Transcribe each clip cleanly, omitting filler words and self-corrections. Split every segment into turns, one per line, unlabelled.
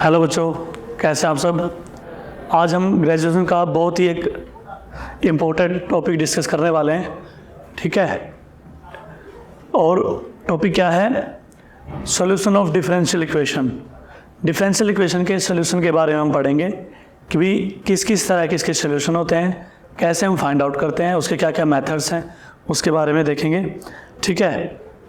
Hello बच्चों, कैसे आप सब। आज हम ग्रेजुएशन का बहुत ही एक इम्पोर्टेंट टॉपिक डिस्कस करने वाले हैं, ठीक है। और टॉपिक क्या है? Solution of differential equation. Differential equation के सॉल्यूशन के बारे में हम पढ़ेंगे कि भी किस किस तरह के इसके सॉल्यूशन होते हैं, कैसे हम फाइंड आउट करते हैं, उसके क्या क्या मेथड्स हैं, उसके बारे में देखेंगे, ठीक है।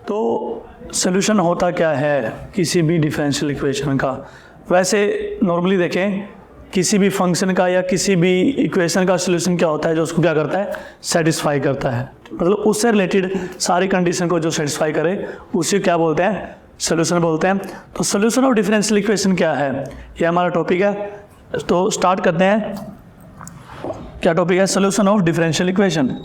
तो सॉल्यूशन होता क्या है किसी भी डिफरेंशियल इक्वेशन का? वैसे नॉर्मली देखें, किसी भी फंक्शन का या किसी भी इक्वेशन का सॉल्यूशन क्या होता है, जो उसको क्या करता है, सेटिस्फाई करता है। मतलब उससे रिलेटेड सारी कंडीशन को जो सेटिस्फाई करे उसे क्या बोलते हैं, सॉल्यूशन बोलते हैं। तो सॉल्यूशन ऑफ डिफरेंशियल इक्वेशन क्या है, ये हमारा टॉपिक है। तो स्टार्ट करते हैं। क्या टॉपिक है? Solution of differential equation.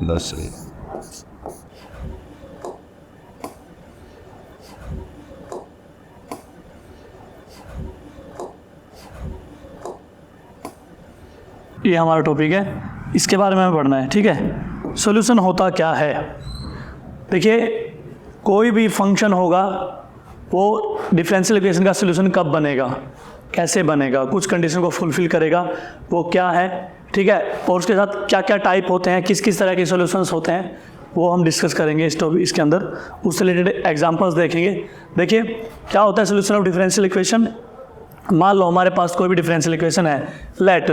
ये हमारा टॉपिक है, इसके बारे में हमें पढ़ना है, ठीक है। सॉल्यूशन होता क्या है? देखिए, कोई भी फंक्शन होगा वो डिफरेंशियल इक्वेशन का सॉल्यूशन कब बनेगा, कैसे बनेगा, कुछ कंडीशन को फुलफिल करेगा, वो क्या है, ठीक है। और उसके साथ क्या क्या टाइप होते हैं, किस किस तरह के सॉल्यूशंस होते हैं, वो हम डिस्कस करेंगे इस टॉपिक इसके अंदर। उससे रिलेटेड एग्जांपल्स देखेंगे। देखिए, क्या होता है सॉल्यूशन ऑफ डिफरेंशियल इक्वेशन। मान लो हमारे पास कोई भी डिफरेंशियल इक्वेशन है, let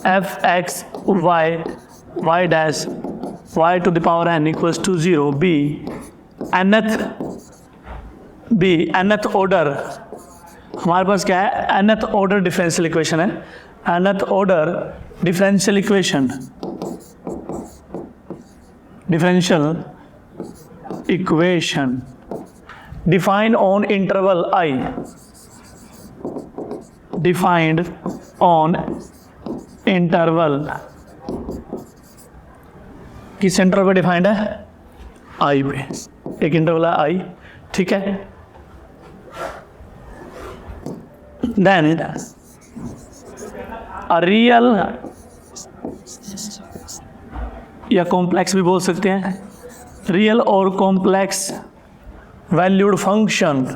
F x Y Y dash Y to the power N equals to 0 be nth order. हमारे पास क्या है? nth ऑर्डर डिफरेंशियल इक्वेशन है। nth order differential equation, defined on interval i, defined on interval, किस interval पे defined है? i पे, एक इंटरवल है i, ठीक है। देन अ रियल या कॉम्प्लेक्स भी बोल सकते हैं, रियल और complex valued function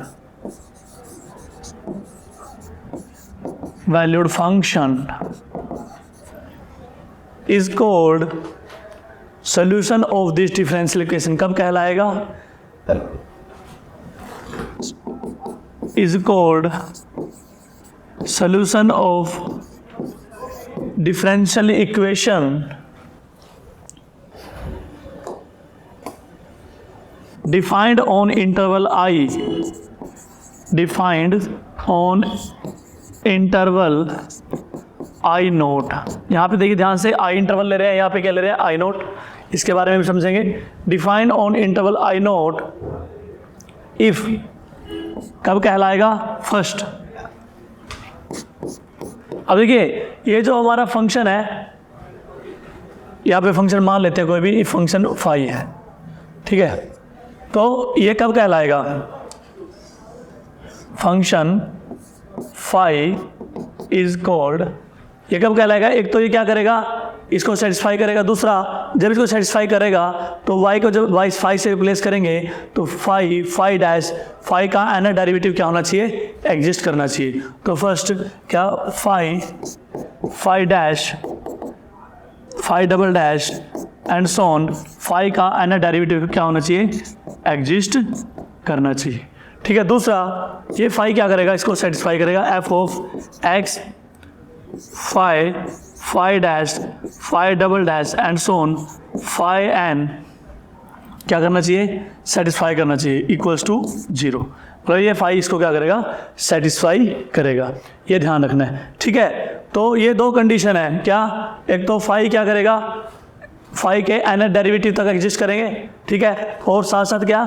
is called solution of this differential equation। कब कहलाएगा? is called solution of differential equation defined on interval I, defined on interval I note. यहाँ पे देखिए ध्यान से, आई इंटरवल ले रहे हैं, यहाँ पे क्या ले रहे हैं? आई नोट। इसके बारे में भी समझेंगे। Defined on interval I note if, कब कहलाएगा? फर्स्ट। अब देखिए, ये जो हमारा फंक्शन है, यहाँ पे फंक्शन मान लेते हैं कोई भी, फंक्शन फाई है, ठीक है। तो ये कब कहलाएगा? फंक्शन फाई इज कॉल्ड, ये कब कहलाएगा? एक तो ये क्या करेगा, इसको सेटिस्फाई करेगा। दूसरा, जब इसको सेटिस्फाई करेगा तो y को जब y फाई से रिप्लेस करेंगे तो phi dash, phi phi nth derivative क्या होना चाहिए? एग्जिस्ट करना चाहिए। तो फर्स्ट क्या, phi dash, phi double dash and so, on phi nth derivative क्या होना चाहिए? एग्जिस्ट करना चाहिए, ठीक है। दूसरा, ये फाई क्या करेगा? इसको सेटिस्फाई करेगा। F of X phi dash, phi double dash and so, on phi N करना चाहिए? सेटिस्फाई करना चाहिए, इक्वल्स टू 0। मतलब ये फाई इसको क्या करेगा? सेटिस्फाई करेगा। ये ध्यान रखना है, ठीक है। तो ये दो कंडीशन है क्या? एक तो फाई क्या करेगा? फाई के एनर डेरिवेटिव तक एग्जिस्ट करेंगे, ठीक है। और साथ साथ क्या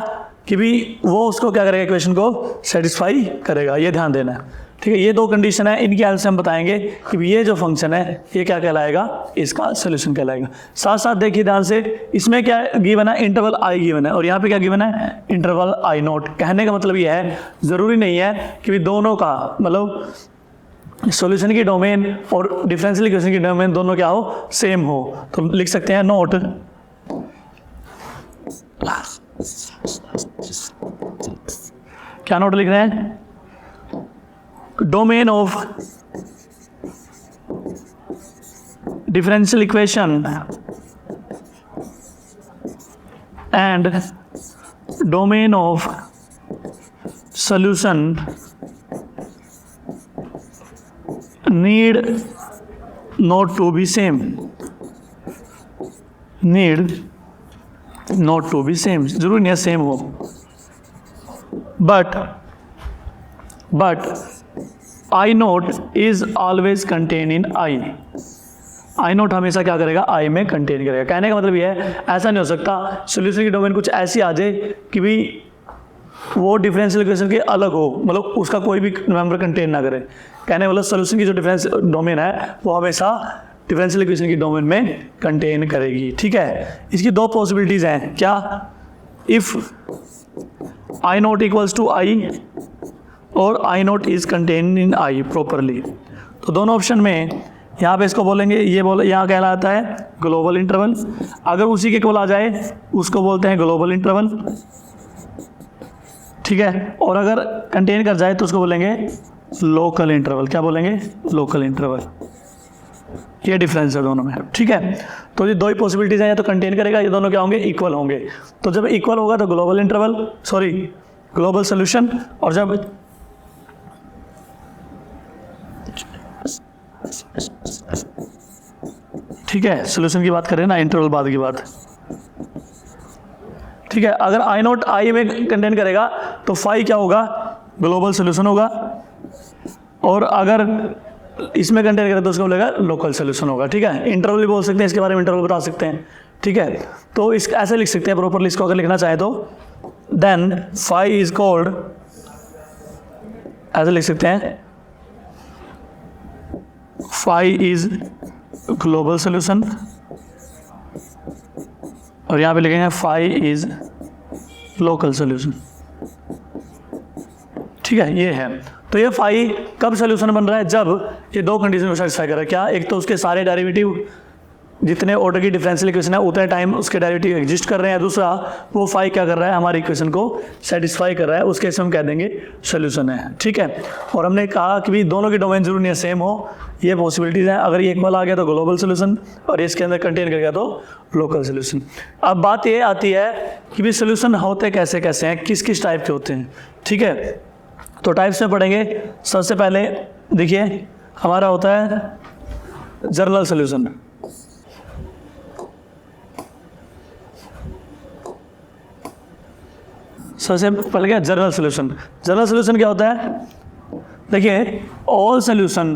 कि भी वो उसको क्या करेगा? इक्वेशन को सेटिस्फाई करेगा। ये ध्यान देना है, ठीक है। ये दो कंडीशन है, इनकी हेल्प से हम बताएंगे कि ये जो फंक्शन है ये क्या कहलाएगा? इसका सॉल्यूशन कहलाएगा। साथ साथ देखिए ध्यान से, इसमें क्या गिवन है? इंटरवल आई गिवन है, और यहाँ पे क्या गिवन है? इंटरवल आई नोट। कहने का मतलब ये है, ज़रूरी नहीं है कि भी दोनों का मतलब सॉल्यूशन की डोमेन और डिफरेंशियल इक्वेशन की डोमेन दोनों क्या हो? सेम हो। तो लिख सकते हैं नोट
क्या नोट लिख रहे हैं?
domain of differential equation and domain of solution need not to be same. Need not to be same, जरूरी नहीं है सेम हो, but I note is always contained in I. I note हमेशा क्या करेगा, आई में कंटेन करेगा। कहने का मतलब ये है, ऐसा नहीं हो सकता सोल्यूशन की डोमेन कुछ ऐसी आ जाए कि भी वो डिफरेंशियल इक्वेशन के अलग हो, मतलब उसका कोई भी मेंबर कंटेन ना करे। कहने वाला सोल्यूशन की जो डिफरेंस डोमेन है वो हमेशा डिफरेंशियल इक्वेशन की डोमेन में कंटेन करेगी। ठीक है, इसकी दो पॉसिबिलिटीज़ हैं। क्या? If I naught equals to I और I naught is contain in I properly. तो दोनों ऑप्शन में यहाँ पे इसको बोलेंगे, ये यहाँ कहलाता है ग्लोबल इंटरवल। अगर उसी के इक्वल आ जाए उसको बोलते हैं ग्लोबल इंटरवल। ठीक है, और अगर कंटेन कर जाए तो उसको बोलेंगे लोकल इंटरवल। क्या बोलेंगे? Local interval. ये डिफरेंस है दोनों में। ठीक है, तो ये दो ही पॉसिबिलिटीज हैं, या तो कंटेन करेगा, ये दोनों क्या होंगे? इक्वल होंगे। तो जब इक्वल होगा तो global interval, sorry global solution, और जब ठीक है सोल्यूशन की बात करें ना, इंटरवल बाद की बात। ठीक है, अगर आई नोट आई में कंटेन करेगा तो फाई क्या होगा? ग्लोबल सोल्यूशन होगा, और अगर इसमें कंटेन करेगा तो उसको बोलेगा लोकल सोल्यूशन होगा। ठीक है, इंटरवल भी बोल सकते हैं, इसके बारे में इंटरवल बता सकते हैं। ठीक है, तो इस ऐसे लिख सकते हैं प्रॉपरली इसको अगर लिखना चाहे तो, देन फाई इज कॉल्ड, ऐसे लिख सकते हैं फाई इज ग्लोबल सोल्यूशन, और यहाँ पे लिखेंगे फाई इज लोकल सोल्यूशन। ठीक है, ये है। तो ये फाई कब सोल्यूशन बन रहा है? जब ये दो कंडीशन को सेटिस्फाई कर रहा है। क्या? एक तो उसके सारे डेरिवेटिव जितने ऑर्डर की डिफरेंशियल इक्वेशन है उतने टाइम उसके डेरिवेटिव एग्जिस्ट कर रहे हैं। दूसरा, वो फाई क्या कर रहा है? हमारी इक्वेशन को सेटिस्फाई कर रहा है, उसके हम कह देंगे सोल्यूशन है। ठीक है, और हमने कहा कि भी दोनों की डोमेन जरूर नहीं है सेम हो, ये पॉसिबिलिटीज़ हैं। अगर ये इक्वल आ गया तो ग्लोबल सोल्यूशन, और इसके अंदर कंटेन कर गया तो लोकल सोल्यूशन। अब बात ये आती है कि भी सोल्यूशन होते कैसे कैसे हैं, किस किस टाइप के होते हैं। ठीक है, तो टाइप्स में पढ़ेंगे। सबसे पहले देखिए हमारा होता है जनरल सोल्यूशन। सबसे पहले क्या? General solution. जनरल सोल्यूशन क्या होता है? देखिए, all solution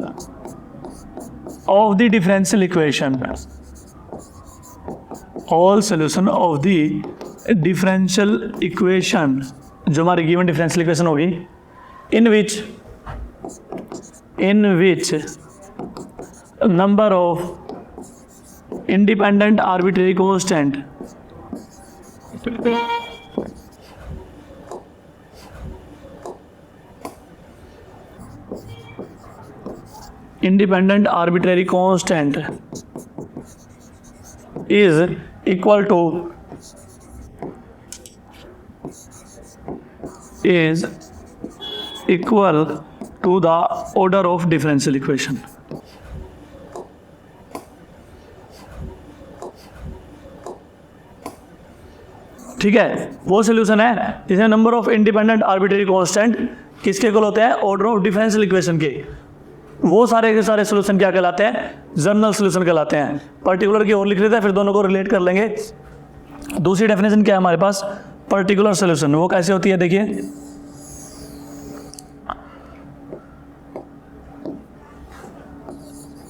of the differential equation, all solution of the differential equation, जो हमारी गिवन डिफरेंशियल इक्वेशन होगी, in which number of independent arbitrary constant is equal to the order of differential equation। ठीक है, वो सोल्यूशन है जिसमें number of independent arbitrary constant किसके equal होते हैं? ऑर्डर ऑफ डिफरेंशियल इक्वेशन के। वो सारे के सारे सोल्यूशन क्या कहलाते हैं? जनरल सोल्यूशन कहलाते हैं। पर्टिकुलर की और लिख लेते हैं, फिर दोनों को रिलेट कर लेंगे। दूसरी डेफिनेशन क्या है हमारे पास? Particular solution. वो कैसे होती है? देखिए,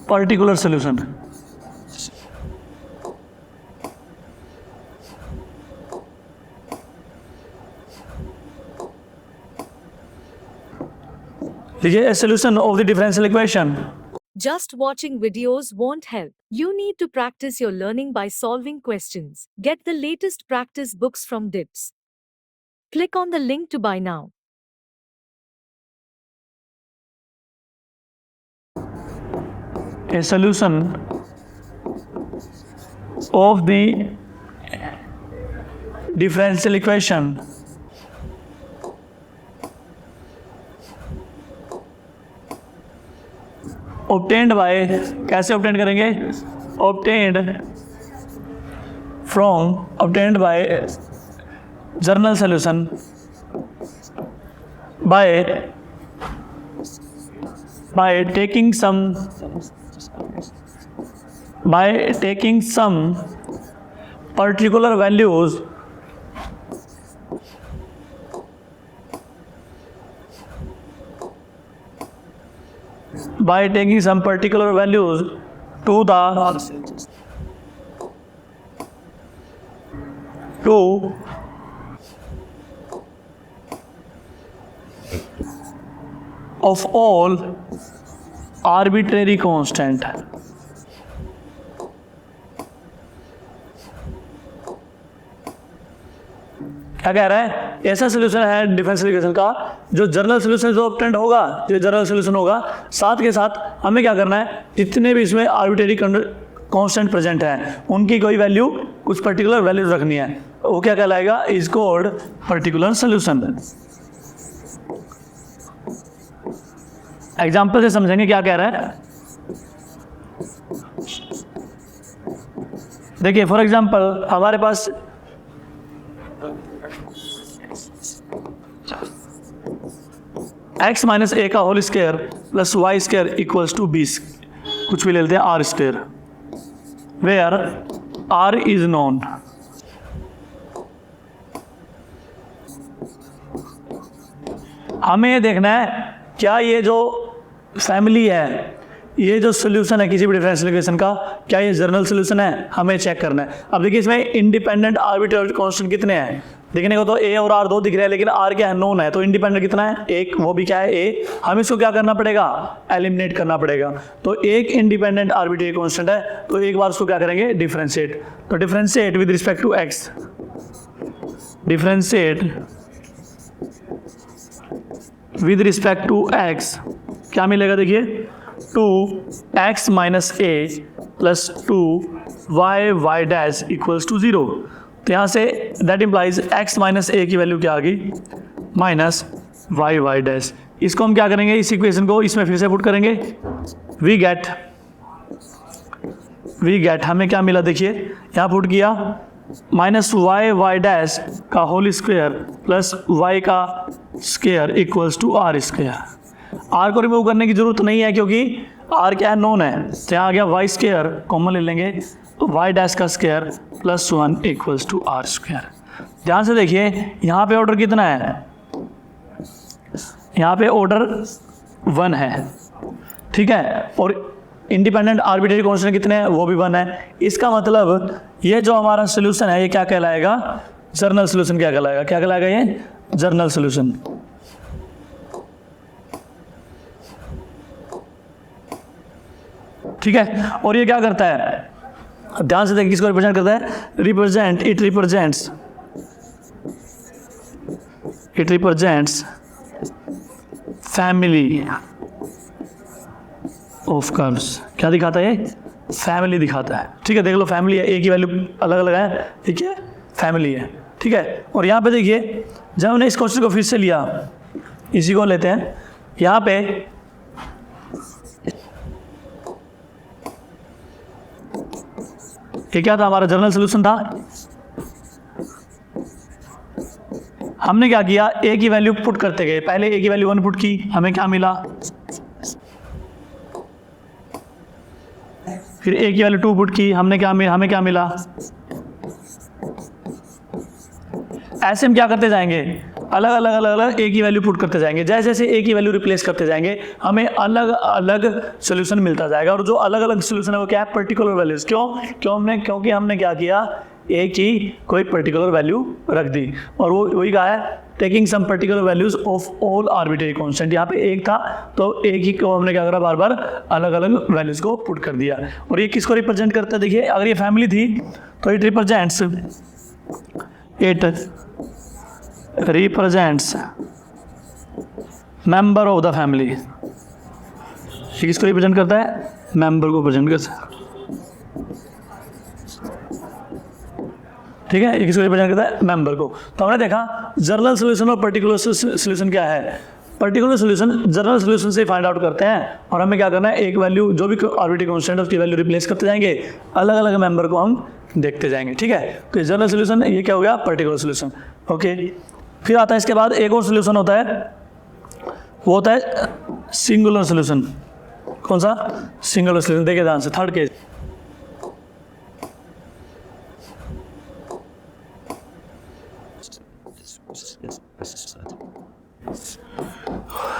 पर्टिकुलर सोल्यूशन, देखिए a solution of the differential equation।
Just watching videos won't help. You need to practice your learning by solving questions. Get the latest practice books from DIPS. Click on the link to buy now.
A solution of the differential equation obtained by, कैसे obtain करेंगे, obtained by journal solution by taking some particular values to of all arbitrary constant. क्या कह रहा है, ऐसा solution है differential equation का जो जर्नल सोल्यूशन जो ऑब्टेंड होगा, जो जर्नल सोल्यूशन होगा, साथ के साथ हमें क्या करना है, जितने भी इसमें आर्बिट्रेरी कांस्टेंट प्रेजेंट है उनकी कोई वैल्यू, कुछ पर्टिकुलर वैल्यूज रखनी है, वो क्या कहलाएगा, is called particular solution. Example से समझेंगे क्या कह रहा है। देखिए फॉर एग्जाम्पल हमारे पास x माइनस ए का whole square plus Y square equals to 20, कुछ भी ले लेते हैं R square, where R is known. हमें ये देखना है क्या ये जो फैमिली है, ये जो सोल्यूशन है किसी भी डिफरेंशियल इक्वेशन का, क्या ये जर्नल सोल्यूशन है, हमें चेक करना है। अब देखिए इसमें इंडिपेंडेंट आर्बिट्रेरी कांस्टेंट कितने हैं, देखने को तो ए और आर दो दिख रहे हैं, लेकिन आर क्या है, नोन है, तो इंडिपेंडेंट कितना है, एक, वो भी क्या है ए। हम इसको क्या करना पड़ेगा, एलिमिनेट करना पड़ेगा। तो एक इंडिपेंडेंट आर्बिट्रेरी कांस्टेंट है, तो एक बार उसको क्या करेंगे, डिफरेंशिएट। तो differentiate with respect to x, differentiate with respect to x, क्या मिलेगा, देखिए 2x minus a plus 2y dash equals to 0। तो यहाँ से that implies x minus a की वैल्यू क्या आ गई, माइनस y डैश। इसको हम क्या करेंगे, इस इक्वेशन को इसमें फिर से पुट करेंगे, वी गेट हमें क्या मिला, देखिए यहाँ पुट किया, माइनस y डैश का होल स्क्वायर प्लस y का square equals to are square. R को रिमूव करने की जरूरत नहीं है क्योंकि आर क्या है, नोन है, तो यहाँ आ गया वाई स्क्वायर कॉमन ले लेंगे, तो वाई डैश का square plus 1 equals to are square. ध्यान से देखिए यहाँ पे ऑर्डर कितना है, यहाँ पे ऑर्डर 1 है, ठीक है, और इंडिपेंडेंट आर्बिट्रेरी कांस्टेंट कितने हैं, वो भी 1 है। इसका मतलब ये जो हमारा सोल्यूशन है ये क्या कहलाएगा, जर्नल सोल्यूशन। क्या कहलाएगा, क्या कहलाएगा, ये जर्नल सोल्यूशन। ठीक है, और ये क्या करता है, ध्यान से देखिए किसको रिप्रेजेंट करता है, it represents family of curves. क्या दिखाता है, ये फैमिली दिखाता है। ठीक है, देख लो फैमिली है, ए की वैल्यू अलग अलग है, ठीक है, फैमिली है, ठीक है। और यहाँ पे देखिए जब हमने इस क्वेश्चन को फिर से लिया, इसी को लेते हैं, यहाँ पे ये क्या था, हमारा जर्नल सोल्यूशन था। हमने क्या किया, ए की वैल्यू पुट करते गए, पहले ए की वैल्यू 1 पुट की, हमें क्या मिला, फिर ए की वैल्यू 2 पुट की, हमें क्या मिला। ऐसे हम क्या करते जाएंगे, अलग अलग ए की वैल्यू पुट करते जाएंगे। जैसे जैसे ए की वैल्यू रिप्लेस करते जाएंगे हमें अलग अलग सोल्यूशन मिलता जाएगा। और जो अलग अलग सोल्यूशन है वो क्या है, पर्टिकुलर वैल्यूज। क्योंकि हमने क्या किया, ए की कोई पर्टिकुलर वैल्यू रख दी, और वो वही कहा है, taking some particular values of all arbitrary constant. यहाँ पे एक था तो एक ही को हमने क्या करा, बार बार अलग अलग वैल्यूज को पुट कर दिया। और ये किसको रिप्रेजेंट करता है, देखिए अगर ये फैमिली थी तो it represents member of the family. ये किसको रिप्रेजेंट करता है, मेंबर को प्रेजेंट करता है, ठीक है, ये किसको रिप्रेजेंट करता है, मेंबर को। तो हमने देखा जर्नल सोल्यूशन और पर्टिकुलर सोल्यूशन क्या है। पर्टिकुलर सोल्यूशन जनरल सोल्यूशन से फाइंड आउट करते हैं और हमें क्या करना है, एक वैल्यू जो भी आर्बिट्री कांस्टेंट है उसकी वैल्यू रिप्लेस करते जाएंगे, अलग अलग मेंबर को हम देखते जाएंगे। ठीक है, तो जनरल सोल्यूशन ये क्या हो गया, पर्टिकुलर सोल्यूशन। ओके, फिर आता है इसके बाद एक और सोल्यूशन होता है, वो होता है सिंगुलर सोल्यूशन। कौन सा, सिंगुलर सोल्यूशन। देखिए ध्यान से, थर्ड केस,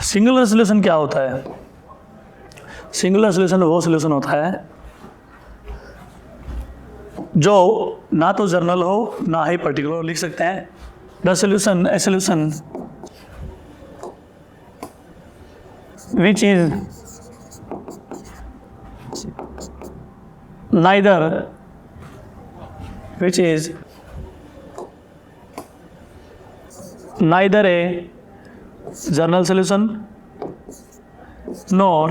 सिंगुलर सोल्यूशन क्या होता है? सिंगुलर सोल्यूशन वो सोल्यूशन होता है जो ना तो जर्नल हो ना ही पर्टिकुलर। लिख सकते हैं the solution, a solution which is neither a journal solution nor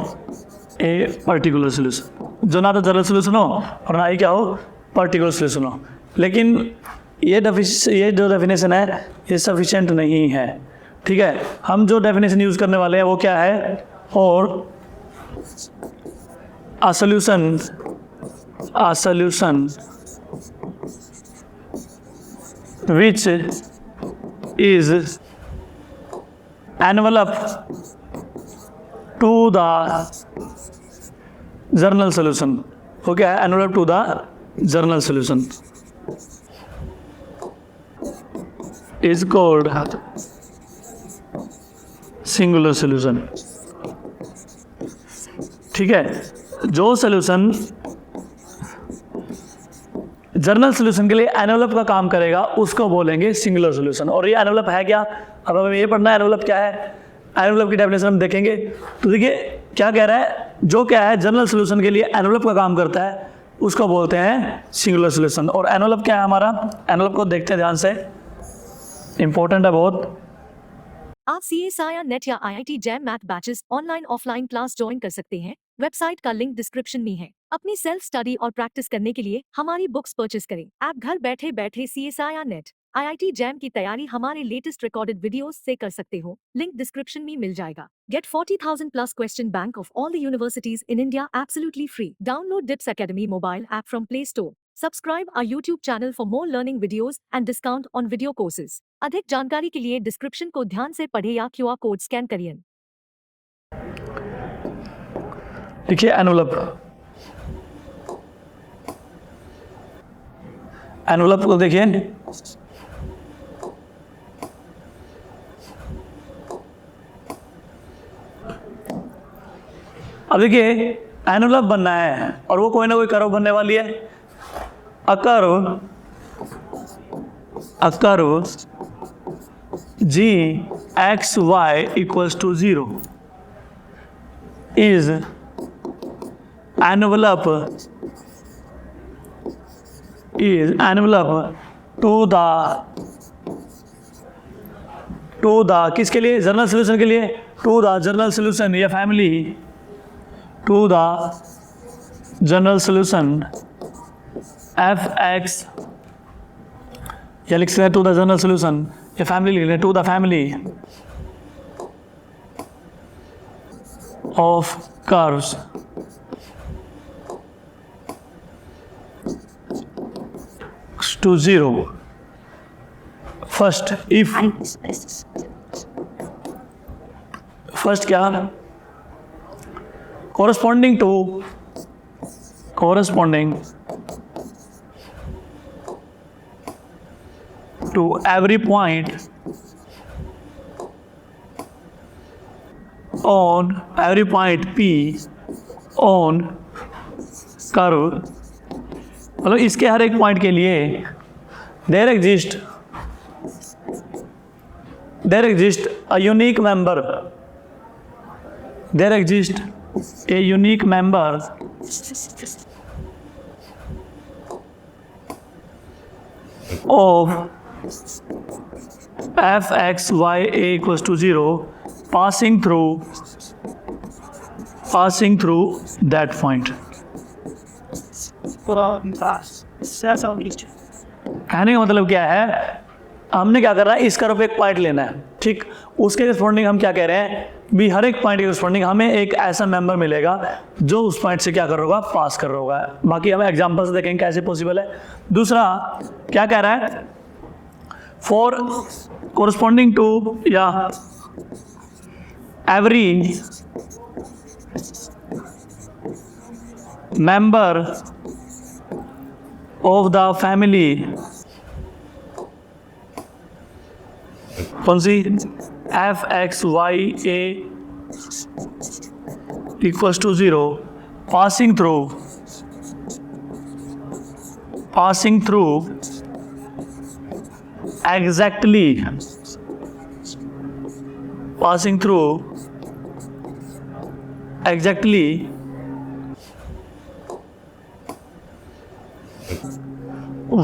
a particular solution, जो ना तो जनरल सोल्यूशन हो और ना ही क्या हो, पर्टिकुलर सोल्यूशन हो। लेकिन ये जो डेफिनेशन है ये सफिशिएंट नहीं है। ठीक है, हम जो डेफिनेशन यूज़ करने वाले हैं वो क्या है, और a solution which is envelope to the journal solution। वो क्या है, envelope to the journal solution is called singular solution। ठीक है, जो सोल्यूशन जर्नल सोल्यूशन के लिए एनवेलप का काम करेगा उसको बोलेंगे सिंगुलर सोल्यूशन। और ये एनवेलप है क्या, अब हमें ये पढ़ना है एनवेलप क्या है। एनवेलप की डेफिनेशन हम देखेंगे, तो देखिए क्या कह रहा है, जो क्या है जनरल सोल्यूशन के लिए एनवेलप का काम करता है उसको बोलते हैं सिंगुलर सोल्यूशन। और एनवेलप क्या है हमारा, एनवेलप को देखते हैं ध्यान से, इंपॉर्टेंट है बहुत।
आप CSIR नेट या IIT jam math batches online offline class join कर सकते हैं। वेबसाइट का लिंक डिस्क्रिप्शन में है। अपनी सेल्फ स्टडी और प्रैक्टिस करने के लिए हमारी बुक्स परचेस करें। आप घर बैठे बैठे CSIR नेट IIT जैम की तैयारी हमारे लेटेस्ट रिकॉर्डेड वीडियोस से कर सकते हो। लिंक डिस्क्रिप्शन में मिल जाएगा। Get 40,000 plus question bank of all the universities in India absolutely free. Download DIPS Academy mobile app from Play Store. Subscribe our YouTube channel for more learning videos and discount on video courses. अधिक जानकारी के लिए description को ध्यान से पढ़े या QR code scan करिए।
देखिए एनवेलप, एनवेलप को देखिए, अब देखिए एनवेलप बनना है और वो कोई ना कोई कर्व बनने वाली है। A curve gxy equals to 0 is envelope to the किसके लिए, जनरल सोल्यूशन के लिए, टू द जनरल सोल्यूशन या family, to the general solution fx, या लिख सकते हैं टू द जनरल सोल्यूशन, या फैमिली लिख लें, to the family of curves to 0. First क्या, corresponding to every point P on curve, मतलब इसके हर एक पॉइंट के लिए there exist a unique member of fxya equals to 0 passing through that point। कहने का मतलब क्या है, हमने क्या करना है, इस कर्व पे एक पॉइंट लेना है। ठीक, उसके रिस्पॉन्डिंग हम क्या कह रहे हैं भी हर एक पॉइंट के रिस्पॉन्डिंग हमें एक ऐसा मेंबर मिलेगा जो उस पॉइंट से क्या कर रहा होगा, पास कर रहा होगा। बाकी हमें एग्जाम्पल से देखेंगे कैसे पॉसिबल है। दूसरा क्या कह रहा है, फॉर कोरस्पॉन्डिंग टू या every member of the family, कौन सी, f x y a equals to 0, passing through exactly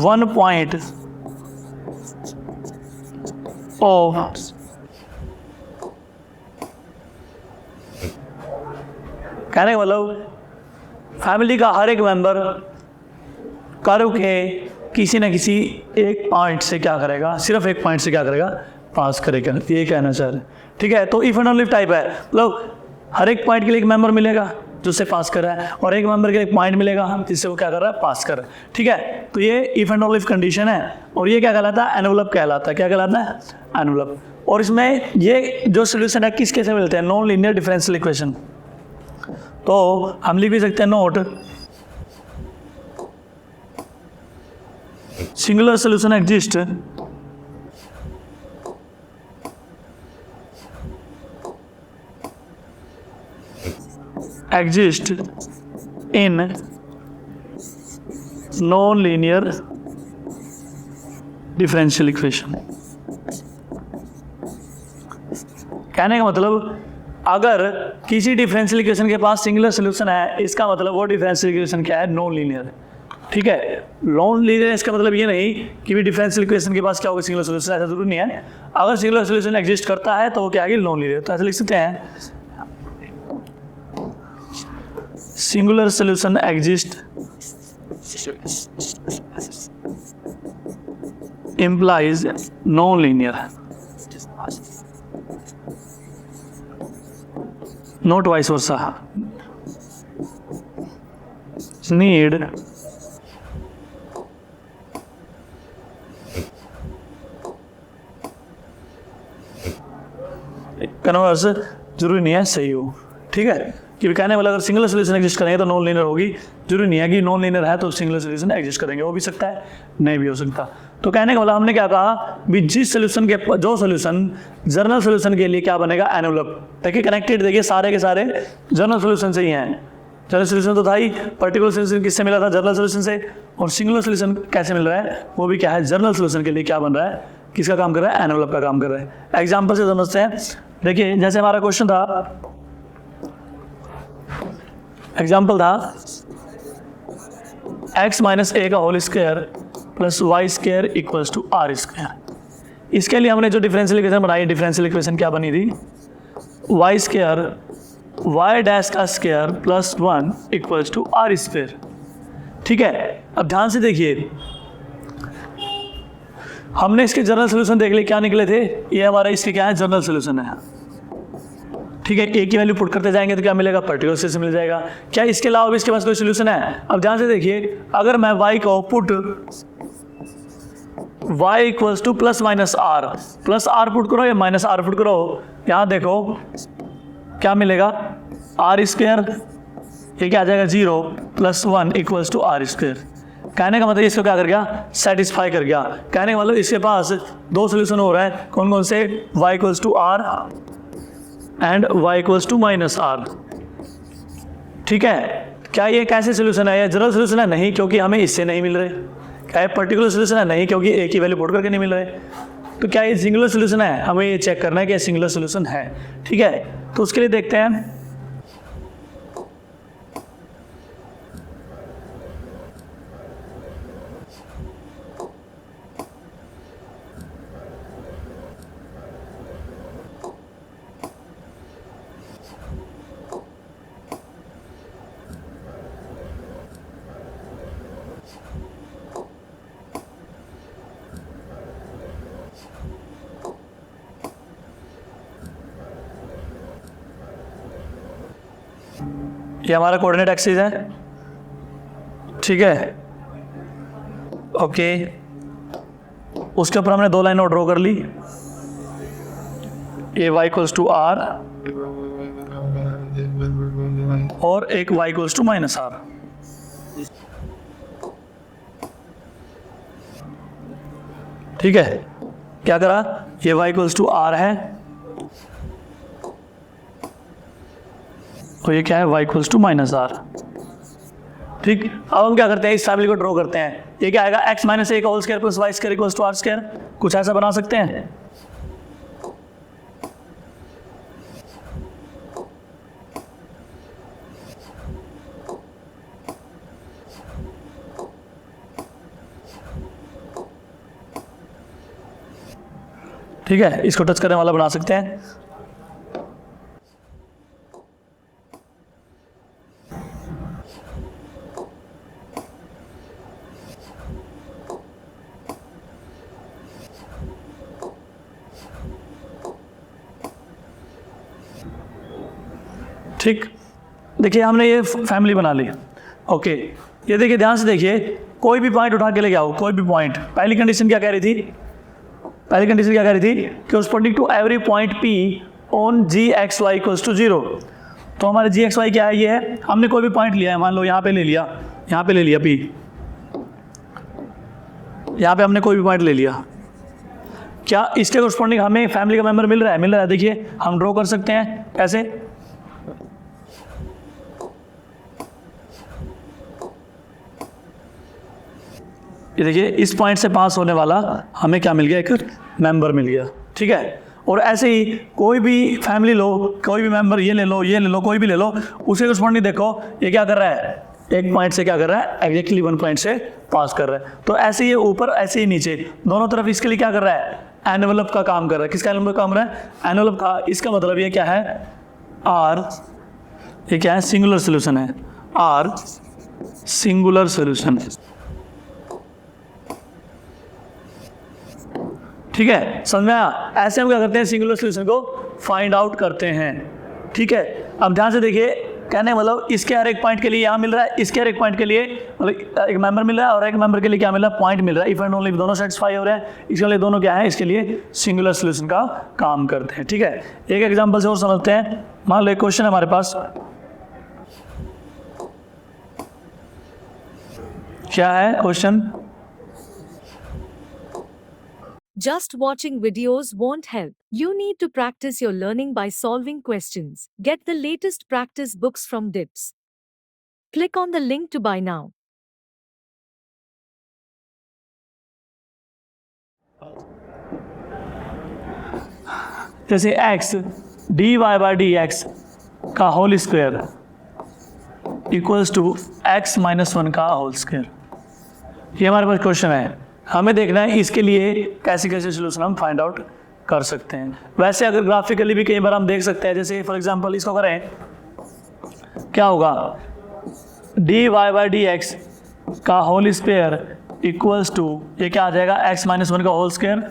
one point of कहने का मतलब फैमिली का हर एक मेंबर कर्व के किसी न किसी एक पॉइंट से क्या करेगा, सिर्फ एक पॉइंट से क्या करेगा, पास करेगा, ये कहना चाह रहे हैं। ठीक है, तो इफ एंड ओनली टाइप है, मतलब हर एक पॉइंट के लिए एक मेंबर मिलेगा जो उससे पास कर रहा है, और एक मेंबर के लिए एक पॉइंट मिलेगा जिससे वो क्या कर रहा है, पास कर रहा है। ठीक है, तो ये इफ एंड ओनली कंडीशन है, और ये क्या कहलाता है, एनवलप कहलाता है। क्या कहलाता है, एनवलप। और इसमें ये जो सोल्यूशन है किसके से मिलते हैं, नॉन लीनियर डिफरेंशियल इक्वेशन। तो हम लिख भी सकते हैं note, singular solution exist in non-linear differential equation। कहने का मतलब अगर किसी डिफरेंशियल इक्वेशन के पास सिंगुलर सोल्यूशन है, इसका मतलब वो डिफरेंशियल इक्वेशन क्या है, नॉन लीनियर। ठीक है, नॉन लीनियर इसका मतलब ये नहीं कि भी डिफरेंशियल इक्वेशन के पास क्या होगा, सिंगुलर सोल्यूशन, ऐसा जरूरी नहीं है। अगर सिंगुलर सोल्यूशन एग्जिस्ट करता है तो वो क्या आएगी, नॉन लीनियर। तो ऐसे लिख सकते हैं, singular solution exist implies non-linear, not vice versa, need converse जरूरी नहीं है सही हो। ठीक है, कि कहने वाला अगर सिंगुलर सोल्यूशन एग्जिस्ट करेंगे तो नॉन लीनियर होगी, जरूरी नहीं है कि नॉन लीनियर है तो सिंगुलर सोल्यूशन एग्जिस्ट करेंगे, हो भी सकता है नहीं भी हो सकता। तो कहने का मतलब हमने क्या कहा भी जिस सोल्यूशन के जो सोल्यूशन जनरल सोल्यूशन के लिए क्या बनेगा, एनवलप। देखिए कनेक्टेड, देखिए सारे के सारे जनरल सोल्यूशन से ही हैं। जनरल सोल्यूशन तो था ही, पर्टिकुलर सोल्यूशन किससे मिला था, जनरल सोल्यूशन से, और सिंगुलर सोल्यूशन कैसे मिल रहा है, वो भी क्या है, जनरल सोल्यूशन के लिए क्या बन रहा है, किसका काम कर रहा है, एनवलप का काम कर रहा है। एग्जाम्पल से समझते हैं। देखिए जैसे हमारा क्वेश्चन था, एग्जाम्पल था x माइनस ए का whole square plus Y square equals to are square. इसके लिए हमने जो डिफरेंशियल इक्वेशन बनाई, डिफरेंशियल इक्वेशन क्या बनी थी, वाई स्क्वायर वाई डैश का square plus 1 equals to are square. ठीक है, अब ध्यान से देखिए, हमने इसके जनरल सोल्यूशन देख लिए, क्या निकले थे, ये हमारा इसके क्या है, जनरल सोल्यूशन है। ठीक है, ए की वैल्यू पुट करते जाएंगे तो क्या मिलेगा, पर्टिकुलर सोल्यूशन मिल जाएगा। क्या इसके अलावा भी इसके पास कोई सोल्यूशन है? अब ध्यान से देखिए, अगर मैं y को put y equals to plus minus r put करो या माइनस आर पुट करो, यहाँ देखो क्या मिलेगा, आर स्क्वायर, ये क्या आ जाएगा 0 plus 1 equals to are square. कहने का मतलब इसको क्या कर गया, सेटिस्फाई कर गया। कहने का मतलब इसके पास दो सोल्यूशन हो रहा है, कौन कौन से, y equals to r and y equals to minus r. ठीक है, क्या ये कैसे सोल्यूशन है, ये जनरल सोल्यूशन है? नहीं, क्योंकि हमें इससे नहीं मिल रहे। क्या ये पर्टिकुलर सोल्यूशन है? नहीं, क्योंकि ए की वैल्यू पुट करके नहीं मिल रहे। तो क्या ये सिंगुलर सोल्यूशन है? हमें ये चेक करना है कि ये सिंगुलर सोल्यूशन है। ठीक है, तो उसके लिए देखते हैं। ये हमारा कोऑर्डिनेट एक्सिस है, ठीक है, ओके। उसके ऊपर हमने 2 लाइन और ड्रॉ कर ली, ये y इक्वल्स टू r और एक y equals to minus r। ठीक है, क्या करा, ये y इक्वल्स टू r है और ये क्या है, y equals to minus r। ठीक, अब हम क्या करते हैं, इस फैमिली को ड्रॉ करते हैं। ये क्या आएगा, x माइनस ए का whole square plus Y square equals to are square. कुछ ऐसा बना सकते हैं। ठीक है, इसको टच करने वाला बना सकते हैं। ठीक, देखिए हमने ये फैमिली बना ली, ओके। ये देखिए, ध्यान से देखिए, कोई भी पॉइंट उठा के लेके आओ, कोई भी पॉइंट। पहली कंडीशन क्या कह रही थी, पहली कंडीशन क्या कह रही थी, corresponding to every point P on gxy equals to 0। तो हमारे gxy क्या है, ये है, हमने कोई भी पॉइंट लिया है, मान लो यहाँ पे ले लिया, यहाँ पे ले लिया P, यहाँ पे हमने कोई भी पॉइंट ले लिया। क्या इसके कॉरस्पॉन्डिंग हमें फैमिली का मेंबर मिल रहा है, मिल रहा है। देखिए हम ड्रॉ कर सकते हैं, कैसे, ये देखिए, इस पॉइंट से पास होने वाला हमें क्या मिल गया, एक मेंबर मिल गया। ठीक है, और ऐसे ही कोई भी फैमिली लो, कोई भी मेंबर, ये ले लो, ये ले लो, कोई भी ले लो, उसके कॉरस्पॉन्डिंग देखो ये क्या कर रहा है, एक पॉइंट से क्या कर रहा है, एग्जैक्टली 1 पॉइंट से पास कर रहा है। तो ऐसे ही ऊपर, ऐसे ही नीचे, दोनों तरफ इसके लिए क्या कर रहा है, एनवेलप का काम कर रहा है। किसका एनवेलप काम कर रहा है, एनवेलप का। इसका मतलब ये क्या है, आर, ये क्या है, सिंगुलर सोल्यूशन है, आर सिंगुलर सोल्यूशन। ठीक है, समझ में आया। ऐसे हम क्या करते हैं, सिंगुलर सोल्यूशन को फाइंड आउट करते हैं। ठीक है, अब ध्यान से देखिए, कहने मतलब इसके हर एक पॉइंट के लिए यहाँ मिल रहा है, इसके हर एक पॉइंट के लिए मतलब एक मेंबर मिल रहा है, और एक मेंबर के लिए क्या मिल रहा है, पॉइंट मिल रहा है। इफ एंड ओनली दोनों सेटिस्फाई हो रहे हैं, इसके लिए दोनों क्या है, इसके लिए सिंगुलर सोल्यूशन का काम करते हैं। ठीक है, एक एग्जाम्पल से और समझते हैं। मान लो एक क्वेश्चन है हमारे पास, क्या है question,
Just watching videos won't help. You need to practice your learning by solving questions. Get the latest practice books from DIPS. Click on the link to buy now.
जैसे x dy by d x का whole square equals to x minus 1 का whole square, ये हमारे पास question है। हमें देखना है इसके लिए कैसे कैसे सोल्यूशन हम फाइंड आउट कर सकते हैं। वैसे अगर ग्राफिकली भी कई बार हम देख सकते हैं, जैसे फॉर एग्जांपल इसको करें, क्या होगा, dy बाई डी एक्स का होल स्क्वायर इक्वल्स टू, ये क्या आ जाएगा, x माइनस 1 का होल स्क्वायर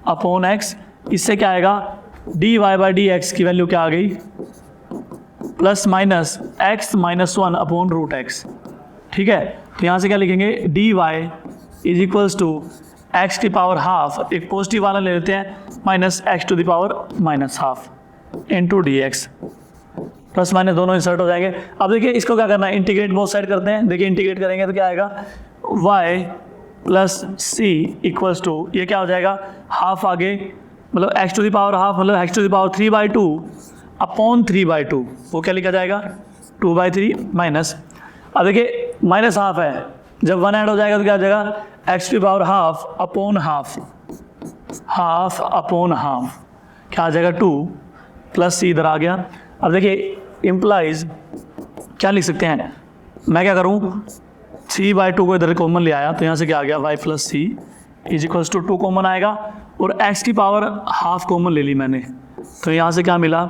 अपॉन x। इससे क्या आएगा, dy बाई डी एक्स की वैल्यू क्या आ गई, plus minus x minus 1 upon root x। ठीक है, तो यहाँ से क्या लिखेंगे, dy is equals to x की पावर हाफ, एक पॉजिटिव वाला ले लेते हैं, minus x to the power minus half into d x. Plus minus दोनों इंसर्ट हो जाएंगे। अब देखिए इसको क्या करना है, इंटीग्रेट बोथ साइड करते हैं। देखिए इंटीग्रेट करेंगे तो क्या आएगा, y plus c equals to, ये क्या हो जाएगा, हाफ आगे मतलब x to the power half मतलब x to the power 3/2 upon 3/2, वो क्या लिखा जाएगा, 2/3 माइनस। अब देखिए माइनस हाफ है, जब 1 ऐड हो जाएगा तो क्या हो जाएगा, x to power half upon half, half upon half, क्या आ जाएगा 2 प्लस सी इधर आ गया। अब देखिए इम्प्लाइज क्या लिख सकते हैं, मैं क्या करूँ, 3/2 को इधर कॉमन ले आया, तो यहाँ से क्या आ गया, y plus c is equals to 2 common आएगा, और x की पावर हाफ कॉमन ले ली मैंने, तो यहाँ से क्या मिला,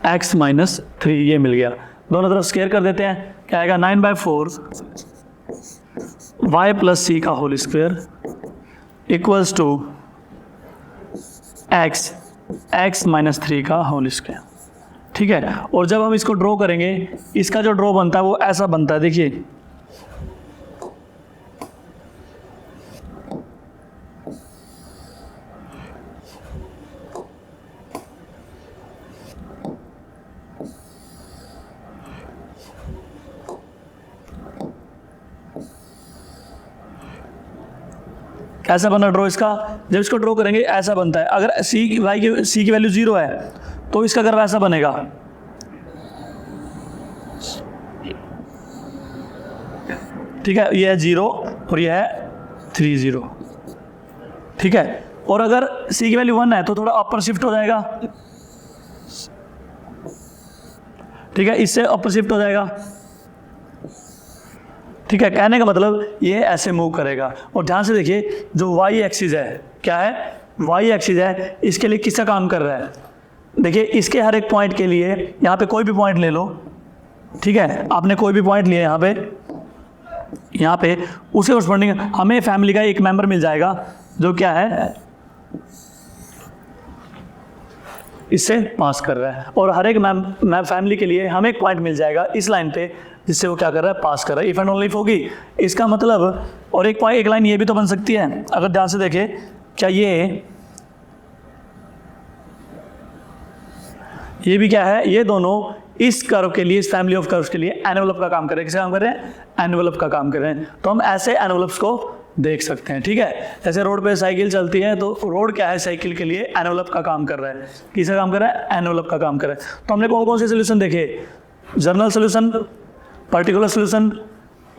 x माइनस 3, ये मिल गया। दोनों तरफ स्क्वायर कर देते हैं, क्या आएगा, 9/4 y प्लस सी का whole square equals to x minus 3 का होल स्क्वायर। ठीक है। और जब हम इसको ड्रॉ करेंगे, इसका जो ड्रॉ बनता है वो ऐसा बनता है, देखिए कैसा बना ड्रॉ इसका। जब इसको ड्रॉ करेंगे ऐसा बनता है। अगर सी की वैल्यू 0 है तो इसका कर्व ऐसा बनेगा, ठीक है। ये है 0 और ये है 3 0, ठीक है। और अगर सी की वैल्यू 1 है तो थोड़ा अपर शिफ्ट हो जाएगा, ठीक है, इससे अपर शिफ्ट हो जाएगा, ठीक है। कहने का मतलब ये ऐसे मूव करेगा। और ध्यान से देखिए, जो वाई एक्सिस है, क्या है, वाई एक्सिस है, इसके लिए किसका काम कर रहा है। देखिए इसके हर एक पॉइंट के लिए, यहाँ पे कोई भी पॉइंट ले लो, ठीक है, आपने कोई भी पॉइंट लिया यहाँ पे उसे कॉरस्पॉन्डिंग हमें फैमिली का एक मेंबर मिल जाएगा जो क्या है, इससे पास कर रहा है। और हर एक फैमिली के लिए हमें एक पॉइंट मिल जाएगा इस लाइन पे जिससे वो क्या कर रहा है, पास कर रहा है। इफ एंड ओनली इफ होगी इसका मतलब। और एक लाइन ये भी तो बन सकती है, अगर ध्यान से देखें, क्या ये भी क्या है, ये दोनों इस कर्व के लिए, इस फैमिली ऑफ कर्व्स के लिए एनवेलप का काम कर रहे हैं। किसका काम कर रहे हैं, एनवेलप का काम कर रहे हैं। तो हम ऐसे एनवेलप्स को देख सकते हैं, ठीक है। जैसे रोड पे साइकिल चलती है तो रोड क्या है, साइकिल के लिए एनवेलप का काम कर रहा है। किसका काम कर रहा है, एनवेलप का काम कर रहा है। तो हमने कौन कौन से सोल्यूशन देखे, जनरल सोल्यूशन, पर्टिकुलर सोल्यूशन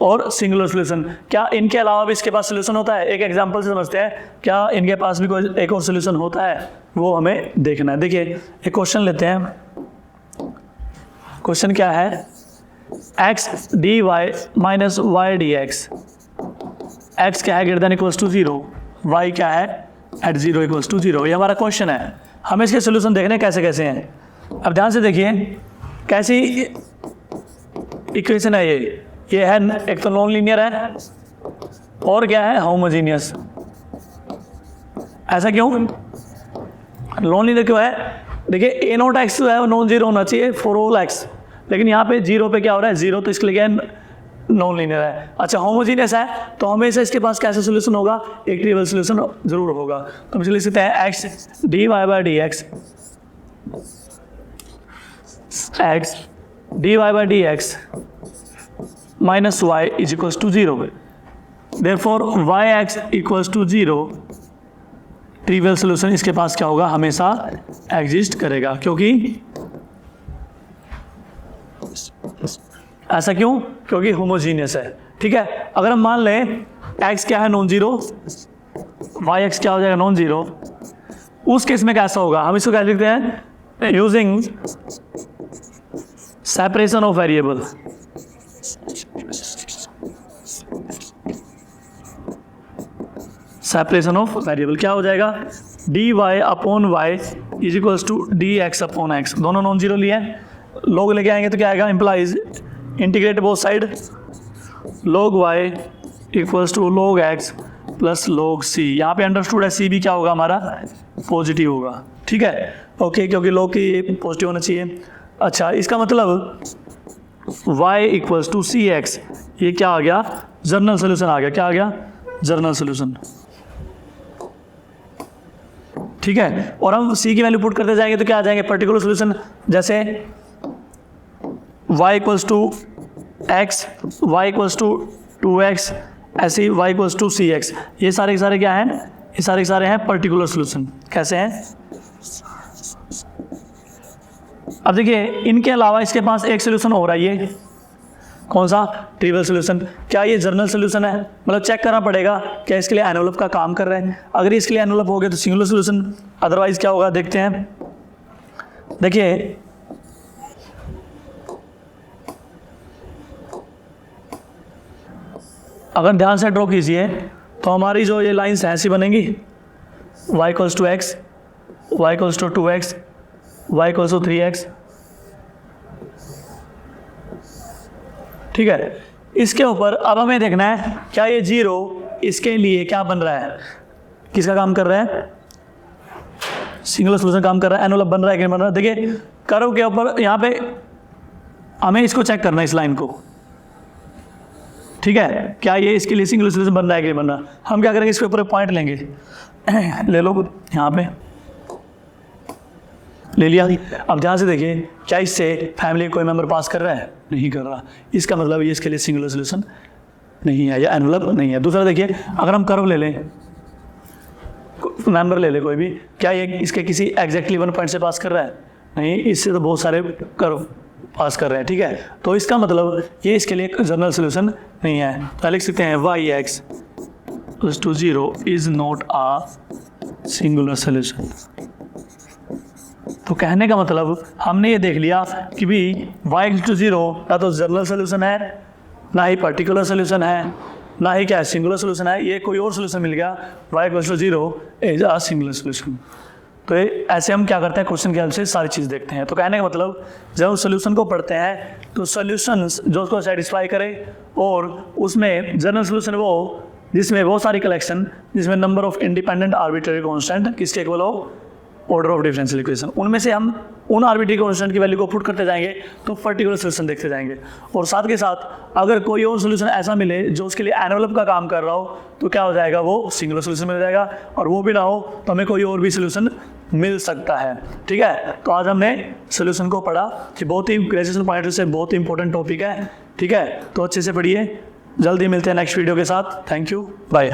और सिंगुलर सोल्यूशन। क्या इनके अलावा भी इसके पास सोल्यूशन होता है, एक एग्जांपल से समझते हैं। क्या इनके पास भी कोई एक और सोल्यूशन होता है, वो हमें देखना है। देखिए एक क्वेश्चन लेते हैं। क्वेश्चन क्या है, x dy minus y dx, x क्या है greater than equals to 0, y क्या है एट 0 इक्वल्स टू 0। ये हमारा क्वेश्चन है। हमें इसके सोल्यूशन देखने कैसे कैसे हैं। अब ध्यान से देखिए कैसी इक्वेशन है ये है, एक तो नॉन लीनियर है और क्या है, होमोजीनियस। ऐसा क्यों, नॉन लीनियर क्यों है, देखिए ए नॉट एक्स जो है वो नॉन जीरो होना चाहिए फॉर ऑल एक्स, लेकिन यहाँ पे 0 पे क्या हो रहा है, 0, तो इसके लिए नॉन लीनियर है। अच्छा होमोजीनियस है तो हमेशा इसके पास कैसा सोल्यूशन होगा, एक ट्रिवियल सोल्यूशन जरूर होगा। तो हम लिख सकते हैं x dy by d x, x dy by d x minus y is equals to 0। Therefore y x equals to 0, trivial solution इसके पास क्या होगा, हमेशा एग्जिस्ट करेगा। क्योंकि ऐसा क्यों, क्योंकि होमोजीनियस है, ठीक है। अगर हम मान लें x क्या है नॉन जीरो, वाई एक्स क्या हो जाएगा नॉन जीरो, उस केस में कैसा होगा, हम इसको क्या लिखते हैं, using separation of variable. Separation of variable क्या हो जाएगा, dy upon y is equals to dx upon x. दोनों नॉन जीरो लिए हैं, लोग लेके आएंगे तो क्या आएगा, implies integrate both side, log y equals to log x plus log c। यहाँ पे अंडरस्टूड है c भी क्या होगा हमारा, पॉजिटिव होगा, ठीक है, ओके, क्योंकि log की पॉजिटिव होना चाहिए। अच्छा इसका मतलब y equals to c x, ये क्या आ गया, जर्नल सोल्यूशन आ गया। क्या आ गया, जर्नल सोल्यूशन, ठीक है। और हम c की वैल्यू पुट करते जाएंगे तो क्या आ जाएंगे, पर्टिकुलर सोल्यूशन। जैसे y equals to x, y equals to 2x, ऐसे ही y equals to c x. ये सारे के सारे क्या हैं, ये सारे के सारे हैं पर्टिकुलर सोल्यूशन। कैसे हैं, अब देखिए इनके अलावा इसके पास एक सोल्यूशन हो रहा है, ये कौन सा, ट्रिवियल सोल्यूशन। क्या ये जर्नल सोल्यूशन है, मतलब चेक करना पड़ेगा क्या इसके लिए एनवेलप का काम कर रहे हैं। अगर इसके लिए एनवेलप हो गया तो सिंगुलर सोल्यूशन, अदरवाइज क्या होगा देखते हैं। देखिए अगर ध्यान से ड्रॉ कीजिए तो हमारी जो ये लाइंस हैं ऐसी बनेंगी, y equals to x, y equals to 2x, y equals to 3x, ठीक है। इसके ऊपर अब हमें देखना है क्या ये 0 इसके लिए क्या बन रहा है, किसका काम कर रहा है, सिंगुलर सोल्यूशन काम कर रहा है, एनवेलप बन रहा है कि नहीं बन रहा है। देखिए कर्व के ऊपर यहाँ पे हमें इसको चेक करना है, इस लाइन को, ठीक है, क्या ये इसके लिए सिंगुलर सॉल्यूशन बन रहा है कि नहीं बन रहा। हम क्या करेंगे, इसके ऊपर एक पॉइंट लेंगे, ले लो यहाँ पे ले लिया। अब ध्यान से देखिए, क्या इससे फैमिली कोई मेंबर पास कर रहा है, नहीं कर रहा, इसका मतलब ये इसके लिए सिंगुलर सॉल्यूशन नहीं है या एनवलप नहीं है। दूसरा देखिए, अगर हम कर्व ले लें, मेंबर ले ले कोई भी, क्या ये इसके किसी एग्जैक्टली वन पॉइंट से पास कर रहा है, नहीं, इससे तो बहुत सारे कर्व पास कर रहे हैं, ठीक है, तो इसका मतलब ये इसके लिए जनरल सॉल्यूशन नहीं है। तो लिख सकते हैं y(x = 0 is not a singular solution. तो कहने का मतलब हमने ये देख लिया कि भी y(0) ना तो जनरल सॉल्यूशन है, ना ही पर्टिकुलर सॉल्यूशन है, ना ही क्या सिंगुलर सॉल्यूशन है, ये कोई और सॉल्यूशन मिल गया, y(0) is a singular solution. तो ये ऐसे हम क्या करते हैं, क्वेश्चन के हेल्प से सारी चीज़ देखते हैं। तो कहने का मतलब जब हम सॉल्यूशन को पढ़ते हैं तो सॉल्यूशंस जो उसको सेटिस्फाई करे, और उसमें जनरल सॉल्यूशन वो जिसमें बहुत सारी कलेक्शन, जिसमें number of independent arbitrary constant किसके इक्वल हो, ऑर्डर ऑफ डिफरेंशियल इक्वेशन, उनमें से हम उन आर्बिट्रेरी कांस्टेंट की वैल्यू को पुट करते जाएंगे तो पर्टिकुलर सॉल्यूशन देखते जाएंगे। और साथ के साथ अगर कोई और सॉल्यूशन ऐसा मिले जो उसके लिए एनवलप का काम कर रहा हो तो क्या हो जाएगा, वो सिंगुलर सॉल्यूशन मिल जाएगा, और वो भी ना हो तो हमें कोई और भी सॉल्यूशन मिल सकता है, ठीक है। तो आज हमने सॉल्यूशन को पढ़ा कि बहुत ही ग्रेजुएशन पॉइंट से बहुत ही इंपॉर्टेंट टॉपिक है, ठीक है। तो अच्छे से पढ़िए, जल्दी मिलते हैं नेक्स्ट वीडियो के साथ। Thank you, bye.